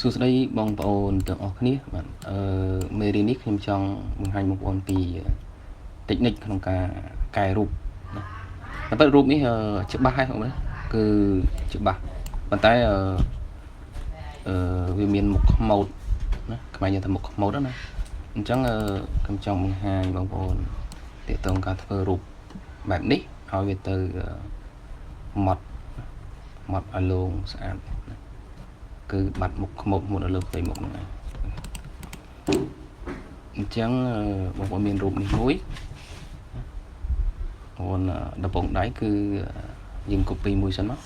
សួស្តីបងប្អូនទាំងអស់គ្នាបាទមេរៀននេះខ្ញុំចង់បង្ហាញបងប្អូនពី technique ក្នុងការកែរូបណាតែប៉ុន្តែរូបនេះច្បាស់ហើយបងប្អូនគឺច្បាស់ប៉ុន្តែវាមានមុខខ្មោចណាខ្មែរយើងថាមុខខ្មោចណាអញ្ចឹងខ្ញុំចង់បង្ហាញបងប្អូនទាក់ទងការធ្វើរូបបែបនេះឲ្យវាទៅម៉ត់ឲ្យលោងស្អាតគឺបាត់មុខខ្មោចមុននៅលើផ្ទៃមុខហ្នឹងឯងអញ្ចឹងបងប្អូនមានរូបនេះមួយបងដំបងដៃគឺយើង copy មួយសិនមក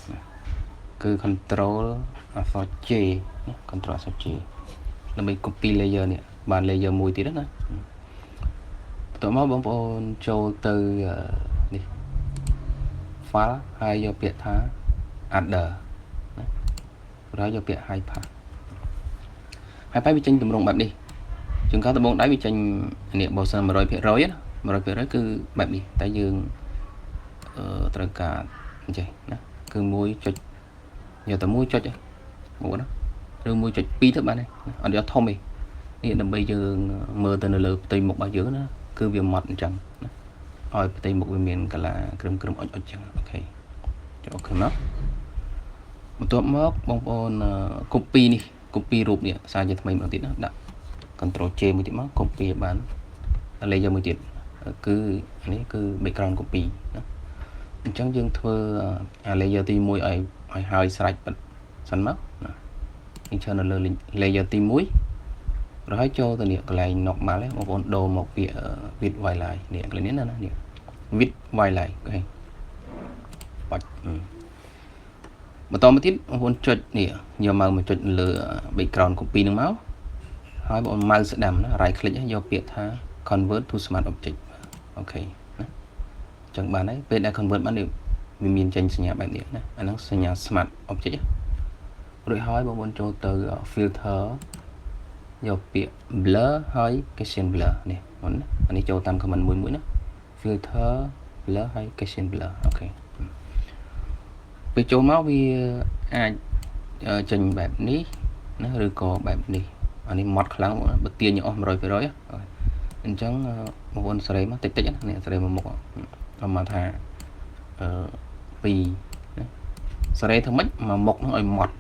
គឺ control អក្សរ J ណា control អក្សរ J ដើម្បី copy layer នេះបាន layer មួយទៀតណាបន្ទាប់មកបងប្អូនចូលទៅនេះ file ហើយយកពាក្យថា other ណាហើយយកពាក្យ hyper វាចេញតម្រង់បែបនេះជាងការដំបងដៃវាចេញនេះបើសិន 100% ណា 100% គឺបែបនេះតែយើងត្រូវការអញ្ចេះណាគឺ1ចុចយកតែ1ចុចហ្នឹងណាឬ1.2ទៅបានហើយអត់យកធំទេនេះដើម្បីយើងមើលទៅនៅលើផ្ទៃមុខរបស់យើងណាគឺវាម៉ត់អញ្ចឹងណាឲ្យផ្ទៃមុខវាមានកាឡាក្រឹមអុចអញ្ចឹងអូខេចុះអូខេមកបន្ទាប់មកបងប្អូន copy នេះ copy រូបនេះសារជាថ្មីម្ដងទៀតណាដាក់ control J មួយទៀតមក copy ឲ្យបាន layer មួយទៀតគឺនេះគឺ background copy ណាអញ្ចឹងយើងធ្វើlayer ទី1ឲ្យហើយស្រេចសិនមកណាយើងចូលនៅលើ layer ទី1rồi ហើយចូលទៅនេះកន្លែង normal ហ្នឹងបងប្អូនដូរមកពាក្យ width whiteline នេះកន្លែងនេះណានេះ width whiteline អូខេបាច់បន្តមកទៀតបងប្អូនចុចនេះយកមកចុចលើ background copy ហ្នឹងមកហើយបងប្អូន mouse ស្ដាំណា right click យកពាក្យថា convert to smart object អូខេណាអញ្ចឹងបានហើយពេលដែល convert បានវាមានចេញសញ្ញាបែបនេះណាអាហ្នឹងសញ្ញា smart object រួចហើយបងប្អូនចូលទៅ filter យកពាក្យ blur ហើយ Gaussian blur នេះបងណាអានេះចូលតាម comment មួយណា filter blur ហើយ Gaussian blur អូខេពេលចូលមកវាអាចចេញបែបនេះណាឬក៏បែបនេះអានេះម៉ត់ខ្លាំងបើទាញអស់ 100% អញ្ចឹងបងប្អូនសេរីមកតិចណានេះសេរីមកមុខប្រហែលថា2ណាសេរីធ្វើម៉េចមកមុខហ្នឹងឲ្យម៉ត់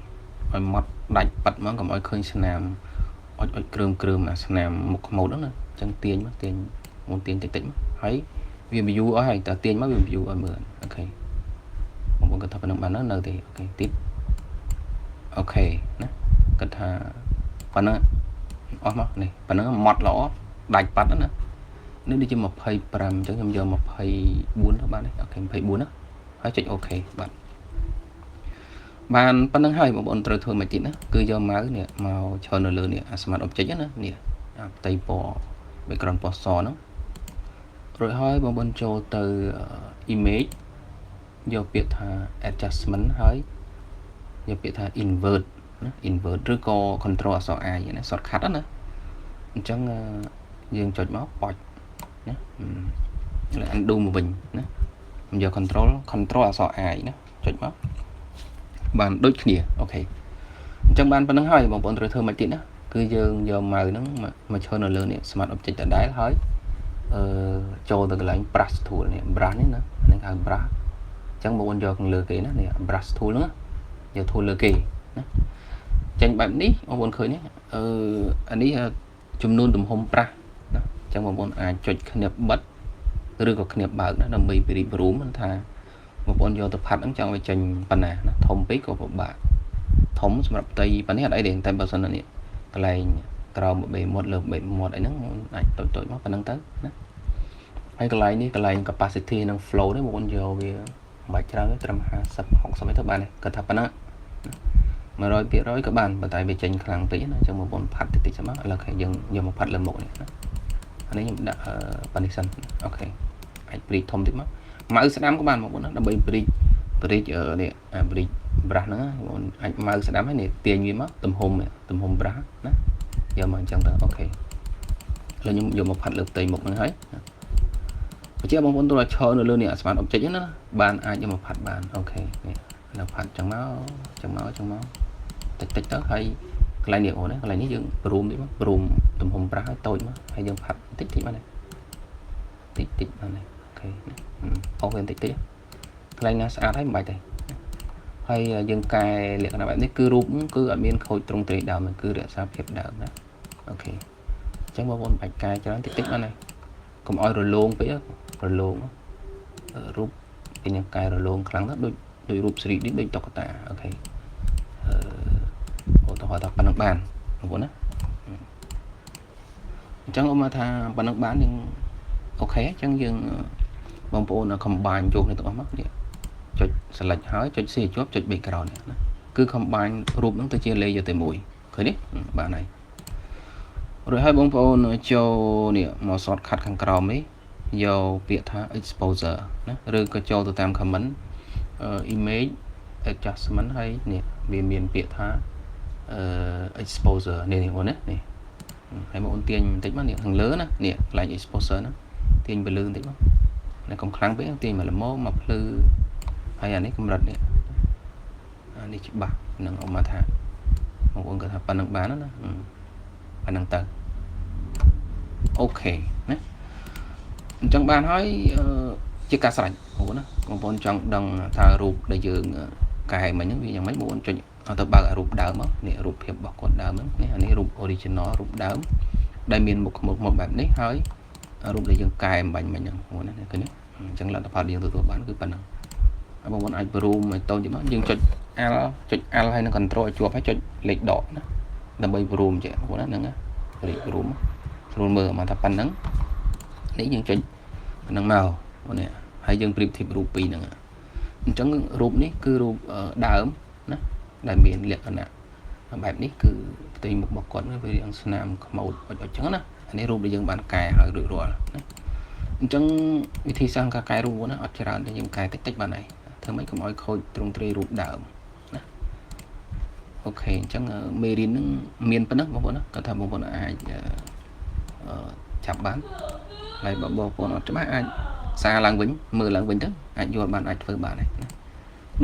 ដាច់ប៉ាត់មកកុំឲ្យឃើញស្នាមអុចគ្រើមអាស្នាមមុខខ្មោចហ្នឹងណាអញ្ចឹងទាញមកទាញតិចមកហើយវា view អស់ហើយតើទាញមកវា view ឲ្យមើលអូខេបងប្អូនគាត់ថាប៉ុណ្្នឹងបាននៅទេអូខេទៀតអូខេណាគាត់ថាប៉ុណ្ណឹងអស់មកនេះប៉ុណ្ណឹងម៉ត់ល្អដាច់ប៉ាត់ណានេះដូចជា25អញ្ចឹងខ្ញុំយក24ទៅបានទេអូខេ24ណាហើយចុចអូខេបាទបានប៉ុណ្្នឹងហើយបងប្អូនត្រូវធ្វើមកទៀតណាគឺយកម៉ៅនេះមកឈរនៅលើនេះ smart object ណានេះផ្ទៃពណ៌ background ពណ៌សហ្នឹងរួចហើយបងប្អូនចូលទៅ image យកពាក្យថា adjustment ហើយយកពាក្យថា invert ណា invert ឬក៏ control អក្សរ I ណា shortcut ណាអញ្ចឹងយើងចុចមកប៉ុចណាហើយ undo មកវិញណាខ្ញុំយក control អក្សរ I ណាចុចមកបានដូចគ្នាអូខេអញ្ចឹងបានប៉ុណ្្នឹងហើយបងប្អូនត្រូវធ្វើមកទៀតណាគឺយើងយកម៉ៅហ្នឹងមកឈរនៅលើនេះ smart object ដដែលហើយចូលទៅកន្លែង brush tool នេះ brush នេះណាហ្នឹងហៅ brush អញ្ចឹងបងប្អូនយកលើគេណានេះ brush tool ហ្នឹងយក tool លើគេណាចេញបែបនេះបងប្អូនឃើញទេអានេះចំនួនទំហំ brush ណាអញ្ចឹងបងប្អូនអាចចុចគ្នាបិទឬក៏គ្នាបើកណាដើម្បីពិនិត្យរួមថាបងប្អូនយកទៅផាត់ហ្នឹងចង់ឲ្យចេញប៉ុណ្ណាណាធំពេកក៏ពិបាកធំសម្រាប់ផ្ទៃប៉ុណ្នេះអត់អីទេតែបើសិននេះកន្លែងក្រោមបេមាត់លើបេមាត់អីហ្នឹងអាចតូចមកប៉ុណ្ណឹងទៅណាហើយកន្លែងនេះកន្លែង capacity និង flow នេះបងប្អូនយកវាមិនបាច់ច្រើនទេត្រឹម50 60ទៅបានទេគាត់ថាប៉ុណ្ណឹង 100% ក៏បានប៉ុន្តែវាចេញខ្លាំងពេកណាអញ្ចឹងបងប្អូនផាត់តិចៗមកឥឡូវយើងយកមកផាត់លើមុខនេះណាអានេះខ្ញុំដាក់ប៉ានេះសិនអូខេអាចព្រីកធំតិចមកម៉ៅស្ដាំក៏បានបងប្អូនណាដើម្បីព្រីកនេះព្រីក brush ហ្នឹងបងប្អូនអាចម៉ៅស្ដាំហើយនេះទាញវាមកទំហំ brush ណាយកមកអញ្ចឹងទៅអូខេឥឡូវខ្ញុំយកមកផាត់លើផ្ទៃមុខហ្នឹងហើយបញ្ជាក់បងប្អូនទោះតែឈរនៅលើនេះ smart object ហ្នឹងណាបានអាចយកមកផាត់បានអូខេនេះនៅផាត់ចឹងមកតិចទៅហើយ កន្លែងនេះអូណាកន្លែងនេះយើងប្រូមតិចមកប្រូមទំហំប្រាស់ឲ្យតូចមកហើយយើងផាត់តិចបានទេតិចបានទេអូខេអស់វាតិចកន្លែងណាស្អាតហើយមិនបាច់ទេហើយយើងកែលក្ខណៈបែបនេះគឺរូបគឺអត់មានខូចទ្រង់ទ្រាយដើមគឺរក្សាភាពដើមណាអូខេអញ្ចឹងបងប្អូនបាច់កែច្រើនតិចបានហើយកុំឲ្យរលោងពេករលោងរូបគេញ៉ាំកែរលោងខ្លាំងទៅដូចរូប 3D ដូចតុក្កតាអូខេឧទាហរណ៍ថាប៉ុណ្ណឹងបានបងប្អូនណាអញ្ចឹងអូមកថាប៉ុណ្ណឹងបានយើងអូខេអញ្ចឹងយើងបងប្អូន combine យកនេះទាំងអស់មកនេះចុច select ហើយចុច C ជាប់ចុច background នេះណាគឺ combine រូបហ្នឹងទៅជា layer តែមួយឃើញទេបានហើយរួចហើយបងប្អូនចូលនេះមក shortcut ខាងក្រោមនេះយកពាក្យថា exposure ណាឬក៏ចូលទៅតាម comment image adjustment ហើយនេះវាមានពាក្យថាexposure នេះបងណានេះហើយបងអូនទាញបន្តិចមកនេះខាងលើណានេះកន្លែង exposure ណាទាញទៅលើបន្តិចមកនេះកុំខ្លាំងពេកទាញមកល្មមមកភ្លឺហើយអានេះកម្រិតនេះអានេះច្បាស់នឹងអមថាបងប្អូនគាត់ថាប៉ុណ្្នឹងបានណាប៉ុណ្្នឹងទៅអូខេណាអញ្ចឹងបានហើយជាការស្រេចបងប្អូនណាបងប្អូនចង់ដឹងថារូបដែលយើងកែមិញហ្នឹងវាយ៉ាងម៉េចបងប្អូនចុចទៅបើករូបដើមមកនេះរូបភាពរបស់គាត់ដើមហ្នឹងនេះអានេះរូប original រូបដើមដែលមានមុខមកបែបនេះហើយរូបដែលយើងកែបាញ់មិញហ្នឹងបងប្អូនណាឃើញទេអញ្ចឹងលទ្ធផលយើងទទួលបានគឺប៉ុណ្ណឹងហើយបងប្អូនអាចប្រូមឲ្យតូចទៀតមកយើងចុច L ហើយនឹង control ឲ្យជាប់ហើយចុចលេខដកណាដើម្បីប្រូមចេះបងប្អូនណាហ្នឹងណាលេខប្រូមស្រួលមើលមកថាប៉ុណ្ណឹងនេះយើងចុចប៉ុណ្ណឹងមកបងនេះហើយយើងប្រៀបធៀបរូបពីរហ្នឹងអញ្ចឹងរូបនេះគឺរូបដើមណាដែលមានលក្ខណៈបែបនេះគឺផ្ទៃមុខរបស់គាត់វារាងស្នាមខ្មោចអញ្ចឹងណាអានេះរូបដែលយើងបានកែហើយរួចរាល់ណាអញ្ចឹងវិធីសាស្ត្រការកែរូបណាអត់ច្រើនតែយើងកែតិចបានហើយធ្វើម៉េចកុំឲ្យខូចទ្រង់ទ្រាយរូបដើមណាអូខេអញ្ចឹងមេរៀនហ្នឹងមានប៉ុណ្ណឹងបងប្អូនណាគាត់ថាបងប្អូនអាចចាប់បានហើយបើបងប្អូនអត់ច្បាស់អាចសារឡើងវិញមើលឡើងវិញទៅអាចយល់បានអាចធ្វើបានហើយណា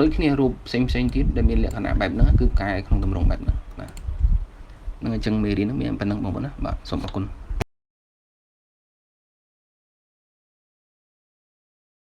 ដូចគ្នារូបផ្សេងទៀតដែលមានលក្ខណៈបែបហ្នឹងគឺកែក្នុងទម្រង់បែបហ្នឹងបាទនឹងអញ្ចឹងមេរៀនហ្នឹងមានប៉ុណ្ណឹងបងប្អូនណាបាទសូមអរគុណ